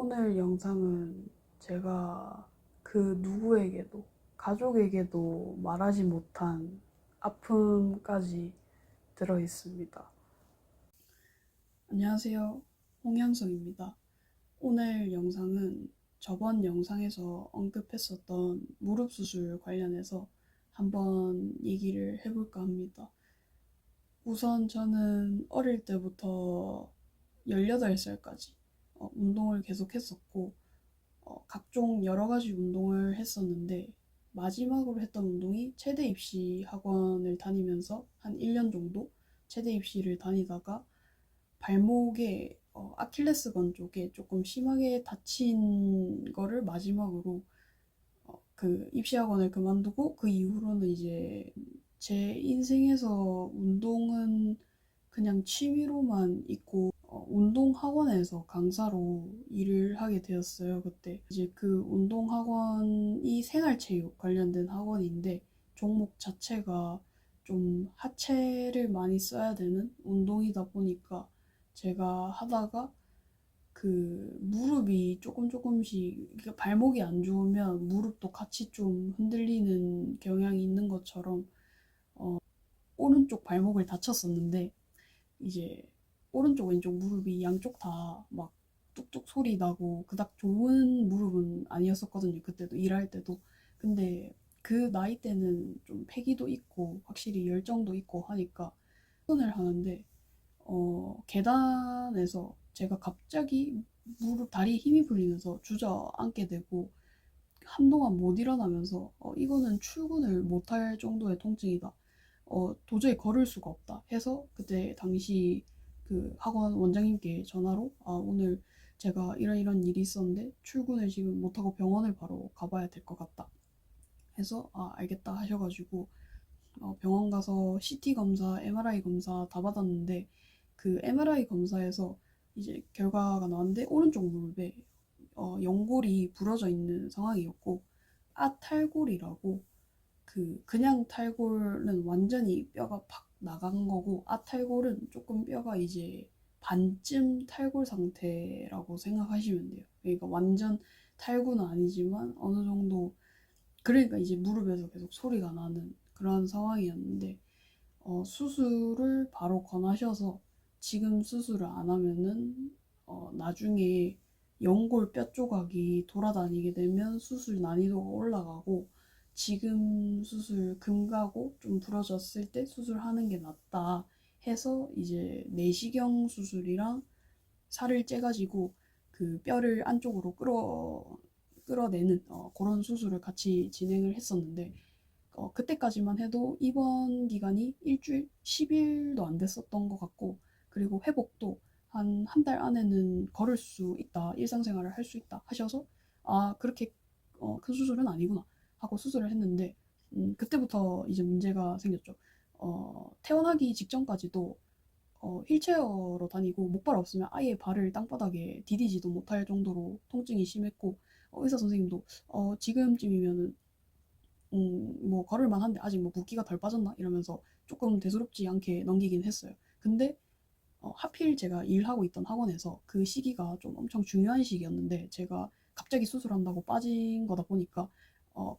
오늘 영상은 제가 그 누구에게도, 가족에게도 말하지 못한 아픔까지 들어 있습니다. 안녕하세요. 홍현성입니다. 오늘 영상은 저번 영상에서 언급했었던 무릎 수술 관련해서 한번 얘기를 해볼까 합니다. 우선 저는 어릴 때부터 18살까지 운동을 계속 했었고, 각종 여러 가지 운동을 했었는데, 마지막으로 했던 운동이 체대 입시 학원을 다니면서 한 1년 정도 체대 입시를 다니다가 발목에 아킬레스건 쪽에 조금 심하게 다친 거를 마지막으로 그 입시학원을 그만두고, 그 이후로는 이제 제 인생에서 운동은 그냥 취미로만 있고, 운동학원에서 강사로 일을 하게 되었어요. 그때 이제 그 운동학원이 생활체육 관련된 학원인데, 종목 자체가 좀 하체를 많이 써야 되는 운동이다 보니까 제가 하다가 그 무릎이 조금씩, 발목이 안 좋으면 무릎도 같이 좀 흔들리는 경향이 있는 것처럼 오른쪽 발목을 다쳤었는데, 이제 오른쪽 왼쪽 무릎이 양쪽 다 막 뚝뚝 소리 나고 그닥 좋은 무릎은 아니었었거든요. 그때도 일할 때도. 근데 그 나이 때는 좀 패기도 있고 확실히 열정도 있고 하니까 운전을 하는데 계단에서 제가 갑자기 무릎 다리에 힘이 풀리면서 주저앉게 되고, 한동안 못 일어나면서 이거는 출근을 못할 정도의 통증이다, 도저히 걸을 수가 없다 해서 그때 당시 그 학원 원장님께 전화로, 오늘 제가 이런 일이 있었는데 출근을 지금 못하고 병원을 바로 가봐야 될 것 같다 해서, 알겠다 하셔가지고 병원 가서 CT 검사, MRI 검사 다 받았는데, 그 MRI 검사에서 이제 결과가 나왔는데 오른쪽 무릎에 연골이 부러져 있는 상황이었고, 아탈골이라고, 그냥 탈골은 완전히 뼈가 팍 나간 거고, 아탈골은 조금 뼈가 이제 반쯤 탈골 상태라고 생각하시면 돼요. 그러니까 완전 탈구는 아니지만 어느 정도, 그러니까 이제 무릎에서 계속 소리가 나는 그런 상황이었는데, 수술을 바로 권하셔서 지금 수술을 안 하면은 나중에 연골 뼈 조각이 돌아다니게 되면 수술 난이도가 올라가고, 지금 수술 금가고 좀 부러졌을 때 수술하는 게 낫다 해서 이제 내시경 수술이랑 살을 째가지고 그 뼈를 안쪽으로 끌어내는 그런 수술을 같이 진행을 했었는데, 그때까지만 해도 입원 기간이 일주일, 10일도 안 됐었던 것 같고, 그리고 회복도 한 달 안에는 걸을 수 있다, 일상생활을 할 수 있다 하셔서, 그렇게 큰 수술은 아니구나 하고 수술을 했는데, 그때부터 이제 문제가 생겼죠. 퇴원하기 직전까지도 휠체어로 다니고, 목발 없으면 아예 발을 땅바닥에 디디지도 못할 정도로 통증이 심했고, 의사 선생님도 지금쯤이면은 뭐 걸을만 한데 아직 뭐 붓기가 덜 빠졌나 이러면서 조금 대수롭지 않게 넘기긴 했어요. 근데 하필 제가 일하고 있던 학원에서 그 시기가 좀 엄청 중요한 시기였는데, 제가 갑자기 수술한다고 빠진 거다 보니까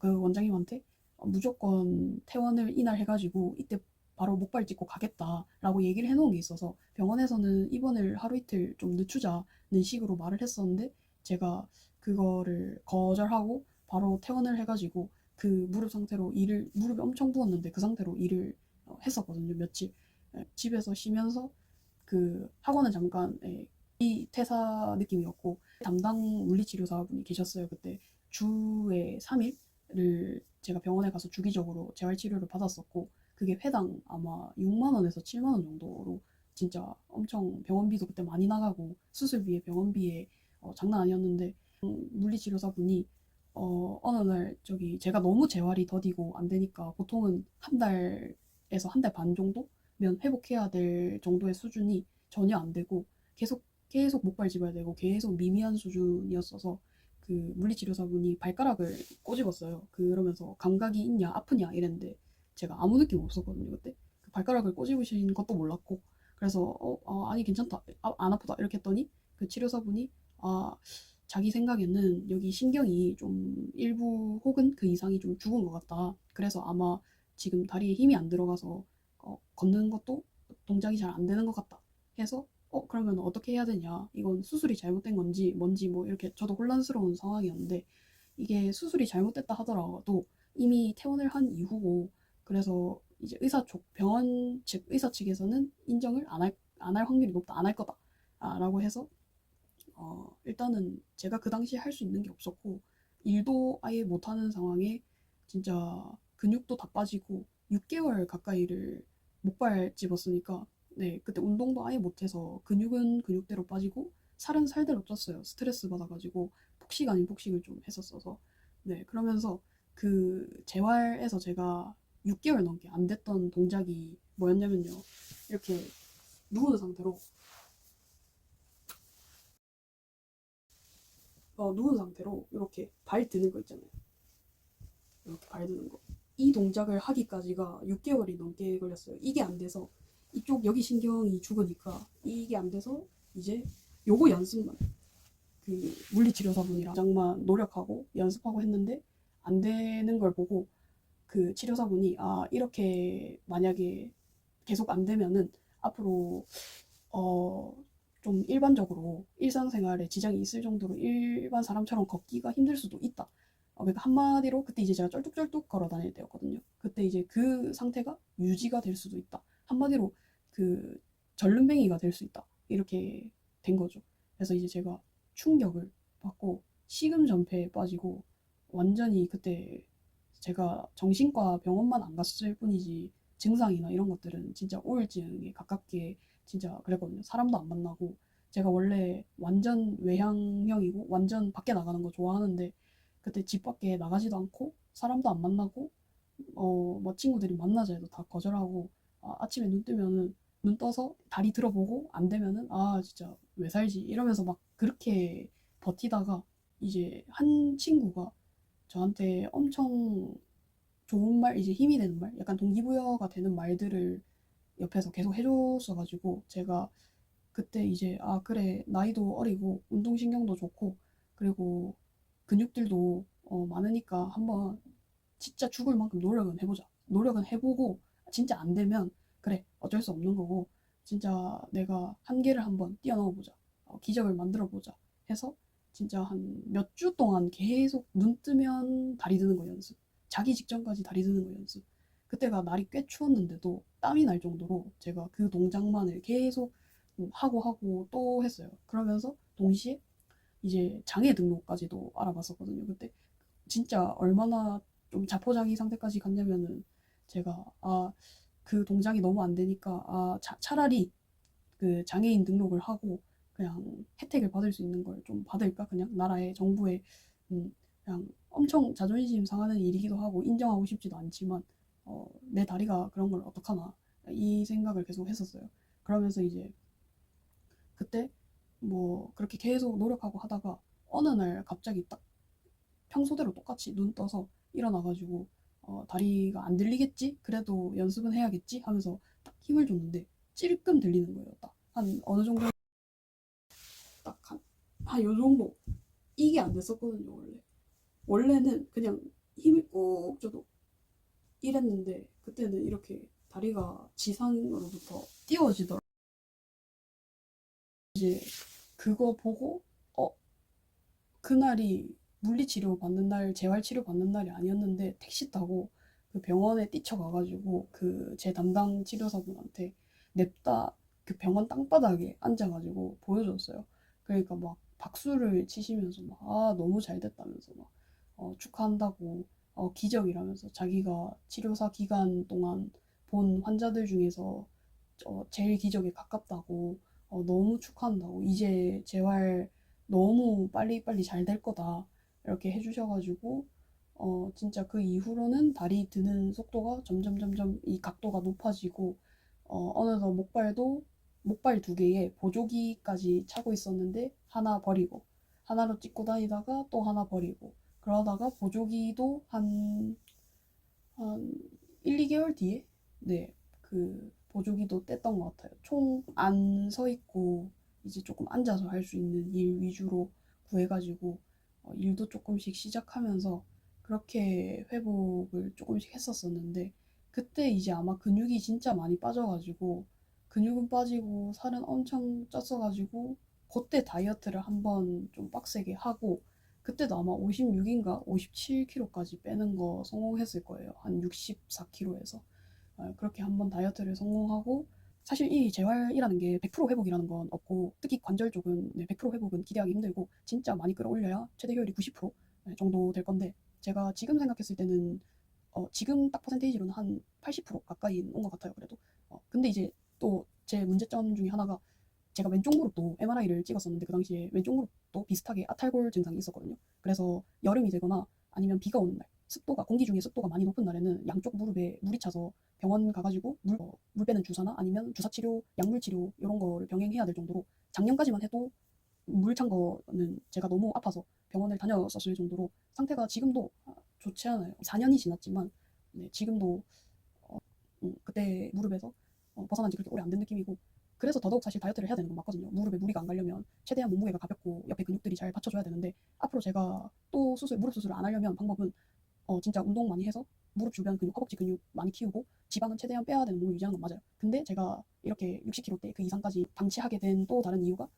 그 원장님한테 무조건 퇴원을 이날 해가지고 이때 바로 목발 짚고 가겠다라고 얘기를 해놓은 게 있어서, 병원에서는 입원을 하루 이틀 좀 늦추자는 식으로 말을 했었는데, 제가 그거를 거절하고 바로 퇴원을 해가지고 그 무릎 상태로 무릎이 엄청 부었는데 그 상태로 일을 했었거든요. 며칠 집에서 쉬면서, 그 학원은 잠깐 이 퇴사 느낌이었고, 담당 물리치료사분이 계셨어요. 그때 주에 3일을 제가 병원에 가서 주기적으로 재활치료를 받았었고, 그게 회당 아마 6만 원에서 7만 원 정도로 진짜 엄청 병원비도 그때 많이 나가고 수술비에 병원비에 장난 아니었는데, 물리치료사분이 어느 날 저기 제가 너무 재활이 더디고 안 되니까, 보통은 한 달에서 한 달 반 정도면 회복해야 될 정도의 수준이 전혀 안 되고, 계속 목발 집어야 되고 계속 미미한 수준이었어서, 그 물리치료사분이 발가락을 꼬집었어요. 그러면서 감각이 있냐 아프냐 이랬는데, 제가 아무 느낌 없었거든요. 그때 그 발가락을 꼬집으신 것도 몰랐고, 그래서 아니 괜찮다, 안 아프다 이렇게 했더니 그 치료사분이, 아 자기 생각에는 여기 신경이 좀 일부 혹은 그 이상이 좀 죽은 것 같다. 그래서 아마 지금 다리에 힘이 안 들어가서 걷는 것도 동작이 잘 안 되는 것 같다. 해서 그러면 어떻게 해야 되냐? 이건 수술이 잘못된 건지 뭔지 뭐 이렇게 저도 혼란스러운 상황이었는데 이게 수술이 잘못됐다 하더라도 이미 퇴원을 한 이후고 그래서 이제 병원 측 의사 측에서는 인정을 안 할 확률이 높다, 안 할 거다. 라고 해서 일단은 제가 그 당시에 할 수 있는 게 없었고 일도 아예 못하는 상황에 진짜 근육도 다 빠지고 6개월 가까이를 목발 집었으니까 네 그때 운동도 아예 못해서 근육은 근육대로 빠지고 살은 살대로 쪘어요. 스트레스 받아가지고 폭식 아닌 폭식을 좀 했었어서 네 그러면서 그 재활에서 제가 6개월 넘게 안 됐던 동작이 뭐였냐면요. 이렇게 누운 상태로 누운 상태로 이렇게 발 드는 거 있잖아요. 이렇게 발 드는 거. 이 동작을 하기까지가 6개월이 넘게 걸렸어요. 이게 안 돼서 이쪽 여기 신경이 죽으니까 이게 안 돼서 이제 요거 연습만 그 물리치료사분이랑 장만 노력하고 연습하고 했는데 안 되는 걸 보고 그 치료사분이 이렇게 만약에 계속 안 되면은 앞으로 어, 좀 일반적으로 일상생활에 지장이 있을 정도로 일반 사람처럼 걷기가 힘들 수도 있다. 그러니까 한마디로 그때 이제 제가 쩔뚝쩔뚝 걸어 다닐 때였거든요. 그때 이제 그 상태가 유지가 될 수도 있다. 한마디로 그 절름뱅이가 될 수 있다. 이렇게 된 거죠. 그래서 이제 제가 충격을 받고 시금전폐에 빠지고 완전히 그때 제가 정신과 병원만 안 갔을 뿐이지 증상이나 이런 것들은 진짜 우울증에 가깝게 진짜 그랬거든요. 사람도 안 만나고 제가 원래 완전 외향형이고 완전 밖에 나가는 거 좋아하는데 그때 집 밖에 나가지도 않고 사람도 안 만나고 뭐 친구들이 만나자 해도 다 거절하고 아침에 눈 뜨면은 눈 떠서 다리 들어보고 안 되면은 진짜 왜 살지 이러면서 막 그렇게 버티다가 이제 한 친구가 저한테 엄청 좋은 말 이제 힘이 되는 말 약간 동기부여가 되는 말들을 옆에서 계속 해줬어가지고 제가 그때 이제 그래 나이도 어리고 운동신경도 좋고 그리고 근육들도 많으니까 한번 진짜 죽을 만큼 노력은 해보자. 노력은 해보고 진짜 안 되면 그래 어쩔 수 없는 거고 진짜 내가 한계를 한번 뛰어넘어보자. 기적을 만들어보자 해서 진짜 한 몇 주 동안 계속 눈 뜨면 다리 드는 거 연습. 자기 직전까지 다리 드는 거 연습. 그때가 날이 꽤 추웠는데도 땀이 날 정도로 제가 그 동작만을 계속 하고 또 했어요. 그러면서 동시에 이제 장애 등록까지도 알아봤었거든요. 그때 진짜 얼마나 좀 자포자기 상태까지 갔냐면은 제가 그 동작이 너무 안 되니까 차라리 그 장애인 등록을 하고 그냥 혜택을 받을 수 있는 걸 좀 받을까 그냥 나라의 정부의 그냥 엄청 자존심 상하는 일이기도 하고 인정하고 싶지도 않지만 내 다리가 그런 걸 어떡하나 이 생각을 계속 했었어요. 그러면서 이제 그때 뭐 그렇게 계속 노력하고 하다가 어느 날 갑자기 딱 평소대로 똑같이 눈 떠서 일어나가지고 다리가 안 들리겠지? 그래도 연습은 해야겠지? 하면서 딱 힘을 줬는데 찔끔 들리는 거예요. 딱 한 어느 정도 딱 한 요 정도 이게 안 됐었거든요. 원래는 그냥 힘이 꾹 줘도 이랬는데 그때는 이렇게 다리가 지상으로부터 띄워지더라고요. 이제 그거 보고 어 그날이 물리치료 받는 날, 재활치료 받는 날이 아니었는데 택시 타고 그 병원에 뛰쳐가가지고 그 제 담당 치료사분한테 냅다 그 병원 땅바닥에 앉아가지고 보여줬어요. 그러니까 막 박수를 치시면서 막 너무 잘 됐다면서 막 축하한다고 기적이라면서 자기가 치료사 기간 동안 본 환자들 중에서 제일 기적에 가깝다고 너무 축하한다고 이제 재활 너무 빨리빨리 잘 될 거다 이렇게 해주셔가지고 진짜 그 이후로는 다리 드는 속도가 점점 이 각도가 높아지고 어느덧 목발 두 개에 보조기까지 차고 있었는데 하나 버리고 하나로 찍고 다니다가 또 하나 버리고 그러다가 보조기도 한 1, 2개월 뒤에 네, 그 보조기도 뗐던 것 같아요. 총 안 서 있고 이제 조금 앉아서 할 수 있는 일 위주로 구해가지고 일도 조금씩 시작하면서 그렇게 회복을 조금씩 했었었는데, 그때 이제 아마 근육이 진짜 많이 빠져가지고 근육은 빠지고 살은 엄청 쪘어가지고 그때 다이어트를 한번 좀 빡세게 하고, 그때도 아마 56인가 57kg까지 빼는 거 성공했을 거예요. 한 64kg에서. 그렇게 한번 다이어트를 성공하고, 사실 이 재활이라는 게 100% 회복이라는 건 없고, 특히 관절 쪽은 100% 회복은 기대하기 힘들고, 진짜 많이 끌어올려야 최대 효율이 90% 정도 될 건데, 제가 지금 생각했을 때는 지금 딱 퍼센테이지로는 한 80% 가까이 온 것 같아요. 그래도 근데 이제 또 제 문제점 중에 하나가, 제가 왼쪽 무릎도 MRI를 찍었었는데 그 당시에 왼쪽 무릎도 비슷하게 아탈골 증상이 있었거든요. 그래서 여름이 되거나 아니면 비가 오는 날, 습도가 공기 중에 습도가 많이 높은 날에는 양쪽 무릎에 물이 차서 병원 가가지고 물 빼는 주사나 아니면 주사 치료, 약물 치료 이런 거를 병행해야 될 정도로, 작년까지만 해도 물 찬 거는 제가 너무 아파서 병원을 다녔었을 정도로 상태가 지금도 좋지 않아요. 4년이 지났지만 네, 지금도 그때 무릎에서 벗어난 지 그렇게 오래 안 된 느낌이고, 그래서 더더욱 사실 다이어트를 해야 되는 건 맞거든요. 무릎에 무리가 안 가려면 최대한 몸무게가 가볍고 옆에 근육들이 잘 받쳐줘야 되는데, 앞으로 제가 또 무릎 수술을 안 하려면 방법은 진짜 운동 많이 해서 무릎 주변 근육, 허벅지 근육 많이 키우고 지방은 최대한 빼야 되는 몸을 유지하는 건 맞아요. 근데 제가 이렇게 60kg대 그 이상까지 방치하게 된 또 다른 이유가,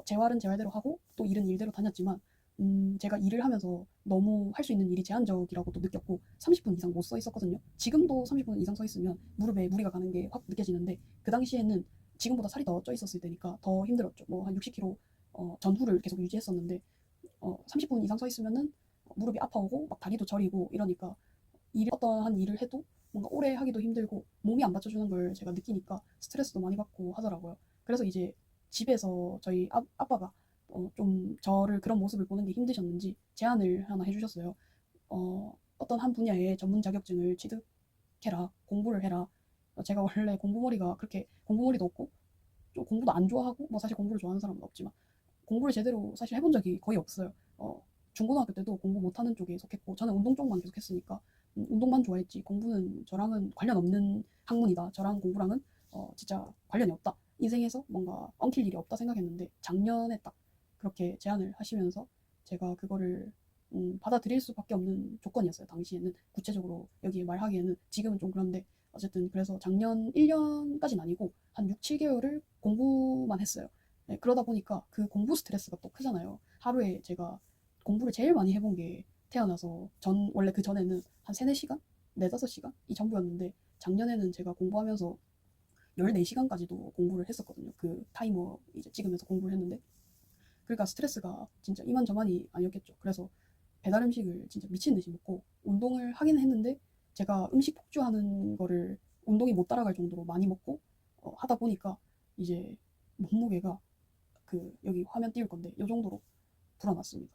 재활은 재활대로 하고 또 일은 일대로 다녔지만, 제가 일을 하면서 너무 할 수 있는 일이 제한적이라고 또 느꼈고 30분 이상 못 서 있었거든요. 지금도 30분 이상 서 있으면 무릎에 무리가 가는 게 확 느껴지는데, 그 당시에는 지금보다 살이 더 쪄 있었을 때니까 더 힘들었죠. 뭐 한 60kg 전후를 계속 유지했었는데 30분 이상 서 있으면은 무릎이 아파오고 막 다리도 저리고 이러니까, 어떠한 일을 해도 뭔가 오래 하기도 힘들고 몸이 안 받쳐주는 걸 제가 느끼니까 스트레스도 많이 받고 하더라고요. 그래서 이제 집에서 저희 아빠가 좀 저를 그런 모습을 보는 게 힘드셨는지 제안을 하나 해주셨어요. 어떤 한 분야의 전문 자격증을 취득해라, 공부를 해라. 제가 원래 공부머리가 그렇게 공부머리도 없고 좀 공부도 안 좋아하고, 뭐 사실 공부를 좋아하는 사람은 없지만 공부를 제대로 사실 해본 적이 거의 없어요. 중고등학교 때도 공부 못하는 쪽에 속했고, 저는 운동 쪽만 계속 했으니까 운동만 좋아했지 공부는 저랑은 관련 없는 학문이다, 저랑 공부랑은 진짜 관련이 없다, 인생에서 뭔가 엉킬 일이 없다 생각했는데, 작년에 딱 그렇게 제안을 하시면서 제가 그거를 받아들일 수밖에 없는 조건이었어요. 당시에는 구체적으로 여기에 말하기에는 지금은 좀 그런데, 어쨌든 그래서 작년 1년까지는 아니고 한 6, 7개월을 공부만 했어요. 네, 그러다 보니까 그 공부 스트레스가 또 크잖아요. 하루에 제가 공부를 제일 많이 해본 게, 태어나서 원래 그 전에는 한 3, 4시간? 4, 5시간? 이 전부였는데, 작년에는 제가 공부하면서 14시간까지도 공부를 했었거든요. 그 타이머 이제 찍으면서 공부를 했는데, 그러니까 스트레스가 진짜 이만저만이 아니었겠죠. 그래서 배달 음식을 진짜 미친 듯이 먹고 운동을 하긴 했는데, 제가 음식 폭주하는 거를 운동이 못 따라갈 정도로 많이 먹고 하다 보니까 이제 몸무게가, 여기 화면 띄울 건데 이 정도로 불어났습니다.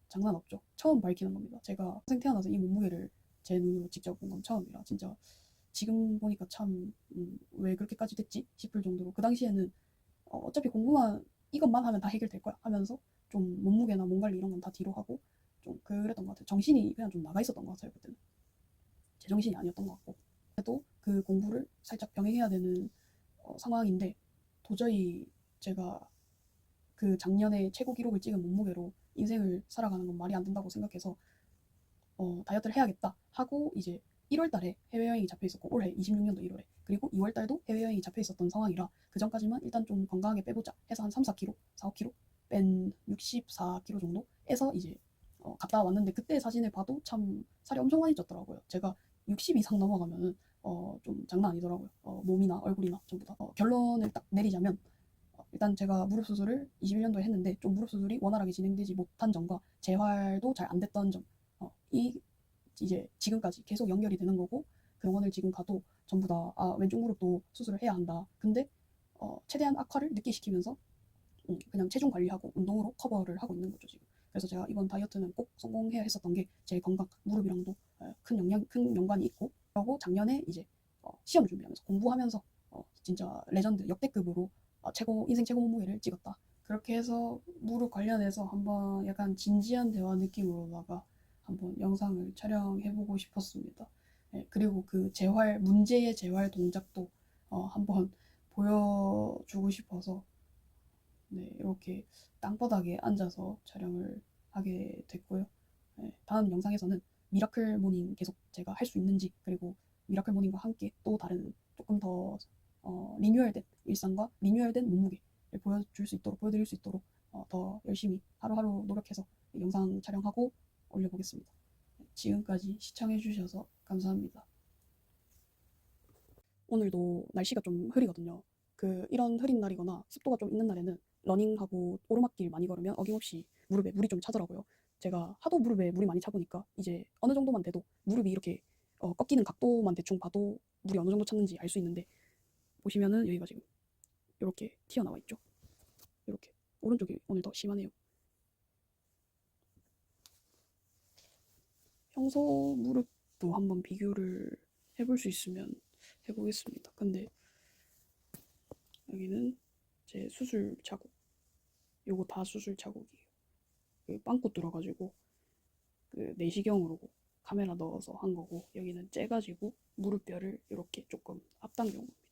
장난 없죠. 처음 밝히는 겁니다. 제가 평생 태어나서 이 몸무게를 제 눈으로 직접 본 건 처음이라, 진짜 지금 보니까 참 왜 그렇게까지 됐지 싶을 정도로, 그 당시에는 어차피 공부만 이것만 하면 다 해결될 거야 하면서 좀 몸무게나 몸 관리 이런 건 다 뒤로 하고 좀 그랬던 것 같아요. 정신이 그냥 좀 나가 있었던 것 같아요. 그때는 제정신이 아니었던 것 같고, 그래도 그 공부를 살짝 병행해야 되는 상황인데, 도저히 제가 그 작년에 최고 기록을 찍은 몸무게로 인생을 살아가는 건 말이 안 된다고 생각해서 다이어트를 해야겠다 하고, 이제 1월 달에 해외여행이 잡혀 있었고, 올해 26년도 1월에, 그리고 2월 달도 해외여행이 잡혀 있었던 상황이라, 그 전까지만 일단 좀 건강하게 빼보자 해서 한 3, 4kg, 4, 5kg 뺀 64kg 정도에서 이제 갔다 왔는데, 그때 사진을 봐도 참 살이 엄청 많이 쪘더라고요. 제가 60 이상 넘어가면은 좀 장난 아니더라고요. 몸이나 얼굴이나 전부 다. 결론을 딱 내리자면, 일단 제가 무릎 수술을 21년도에 했는데 좀 무릎 수술이 원활하게 진행되지 못한 점과 재활도 잘 안 됐던 점, 이 이제 지금까지 계속 연결이 되는 거고, 병원을 지금 가도 전부 다 왼쪽 무릎도 수술을 해야 한다. 근데 최대한 악화를 늦게 시키면서 그냥 체중 관리하고 운동으로 커버를 하고 있는 거죠 지금. 그래서 제가 이번 다이어트는 꼭 성공해야 했었던 게, 제 건강, 무릎이랑도 큰 연관이 있고, 그리고 작년에 이제 시험 준비하면서 공부하면서 진짜 레전드 역대급으로 인생 최고 몸무게를 찍었다. 그렇게 해서 무릎 관련해서 한번 약간 진지한 대화 느낌으로다가 한번 영상을 촬영해보고 싶었습니다. 네, 그리고 그 문제의 재활 동작도 한번 보여주고 싶어서 네, 이렇게 땅바닥에 앉아서 촬영을 하게 됐고요. 네, 다음 영상에서는 미라클 모닝 계속 제가 할 수 있는지, 그리고 미라클 모닝과 함께 또 다른 조금 더 리뉴얼된 일상과 리뉴얼된 몸무게를 보여드릴 수 있도록 더 열심히 하루하루 노력해서 영상 촬영하고 올려보겠습니다. 지금까지 시청해주셔서 감사합니다. 오늘도 날씨가 좀 흐리거든요. 이런 흐린 날이거나 습도가 좀 있는 날에는 러닝하고 오르막길 많이 걸으면 어김없이 무릎에 물이 좀 차더라고요. 제가 하도 무릎에 물이 많이 차보니까 이제 어느 정도만 돼도 무릎이 이렇게 꺾이는 각도만 대충 봐도 물이 어느 정도 찼는지 알 수 있는데, 보시면은 여기가 지금 이렇게 튀어나와 있죠. 이렇게 오른쪽이 오늘 더 심하네요. 평소 무릎도 한번 비교를 해볼 수 있으면 해보겠습니다. 근데 여기는 제 수술 자국, 요거 다 수술 자국이에요. 빵꾸 뚫어가지고 내시경으로 카메라 넣어서 한 거고, 여기는 째가지고 무릎뼈를 이렇게 조금 앞당겨온 겁니다.